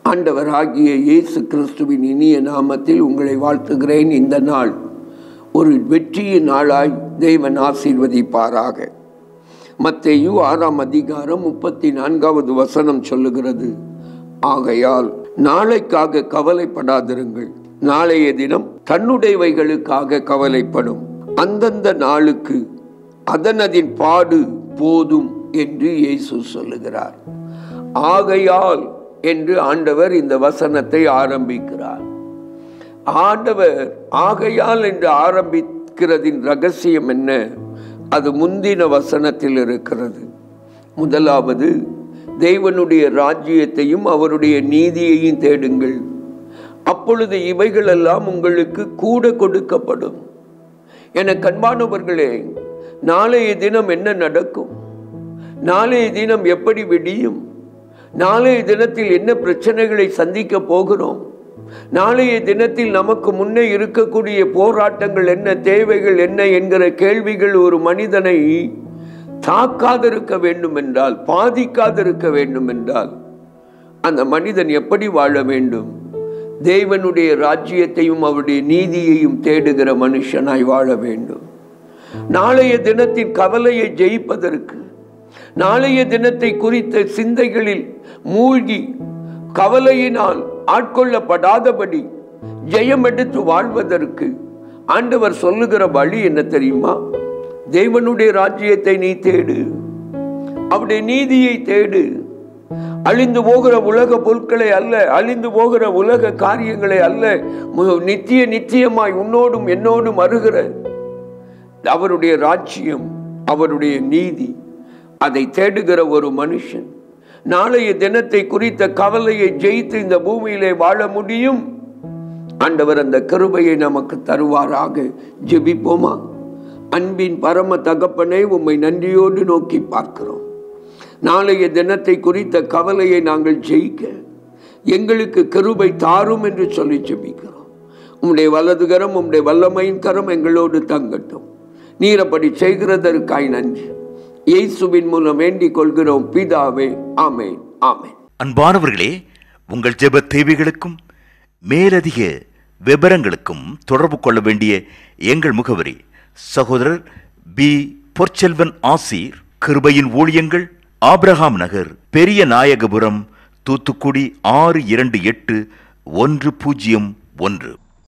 ஆண்டவராகிய இயேசு கிறிஸ்துவின் இனிய நாமத்தில் உங்களை வாழ்த்துகிறேன். இந்த நாள் ஒரு வெற்றியின் நாளாய் தேவன் ஆசீர்வதிப்பாராக. மத்தேயு 6ஆம் அதிகாரம் 34வது வசனம் சொல்லுகிறது, ஆகையால் நாளைக்காக கவலைப்படாதிருங்கள், நாளைய தினம் தன்னுடையவைகளுக்காக கவலைப்படும், அந்தந்த நாளுக்கு அதனதின் பாடு போதும் என்று இயேசு சொல்லுகிறார். ஆகையால் என்று ஆண்டவர் இந்த வசனத்தை ஆரம்பிக்கிறார். ஆண்டவர் ஆகையால் என்று ஆரம்பிக்கிறதின் ரகசியம் என்ன? அது முந்தின வசனத்தில் இருக்கிறது. முதலாவது, தேவனுடைய ராஜ்யத்தையும் அவருடைய நீதியையும் தேடுங்கள், அப்பொழுது இவைகளெல்லாம் உங்களுக்கு கூட கொடுக்கப்படும். என கண்பானவர்களே, நாளைய தினம் என்ன நடக்கும்? நாளைய தினம் எப்படி விடியும்? நாளைய தினத்தில் என்ன பிரச்சனைகளை சந்திக்க போகிறோம்? நாளைய தினத்தில் நமக்கு முன்னே இருக்கக்கூடிய போராட்டங்கள் என்ன, தேவைகள் என்ன என்கிற கேள்விகள் ஒரு மனிதனை தாக்காதிருக்க வேண்டும் என்றால், பாதிக்காதிருக்க வேண்டும் என்றால், அந்த மனிதன் எப்படி வாழ வேண்டும்? தேவனுடைய ராஜ்யத்தையும் அவருடைய நீதியையும் தேடுகிற மனுஷனாய் வாழ வேண்டும். நாளைய தினத்தின் கவலையை ஜெயிப்பதற்கு, நாளைய தினத்தை குறித்த சிந்தைகளில் மூழ்கி கவலையினால் ஆட்கொள்ளப்படாதபடி ஜெயம் எடுத்து வாழ்வதற்கு ஆண்டவர் சொல்லுகிற வழி என்ன தெரியுமா? தேவனுடைய ராஜ்யத்தை நீ தேடு, அவருடைய நீதியை தேடு. அழிந்து போகிற உலக பொருட்களை அல்ல, அழிந்து போகிற உலக காரியங்களை அல்ல, நித்தியமாய் உன்னோடும் என்னோடும் வருகிற அவருடைய ராஜ்யம், அவருடைய நீதி, அதை தேடுகிற ஒரு மனுஷன் நாளைய தினத்தை குறித்த கவலையை ஜெயித்து இந்த பூமியிலே வாழ முடியும். ஆண்டவர் அந்த கிருபையை நமக்கு தருவாராக. ஜெபிப்போமா? அன்பின் பரம தகப்பனே, உம்மை நன்றியோடு நோக்கி பார்க்கிறோம். நாளைய தினத்தை குறித்த கவலையை நாங்கள் ஜெயிக்க எங்களுக்கு கிருபை தாரும் என்று சொல்லி ஜெபிக்கிறோம். உம்முடைய வலதுகரம், உம்முடைய வல்லமையின் கரம் எங்களோடு தங்கட்டும். நீர் அப்படி செய்கிறதற்காய் நன்றி. இயேசுவின் மூலம் வேண்டிக் கொள்கிறோம் பிதாவே, ஆமென், ஆமென். அன்பானவர்களே, உங்கள் ஜெப தேவைகளுக்கும் மேலதிக விவரங்களுக்கும் தொடர்பு கொள்ள வேண்டிய எங்கள் முகவரி: சகோதரர் பி. பொற்செல்வன் ஆசீர், கிருபையின் ஊழியங்கள், ஆபிரகாம் நகர், பெரிய நாயகபுரம், தூத்துக்குடி 628101.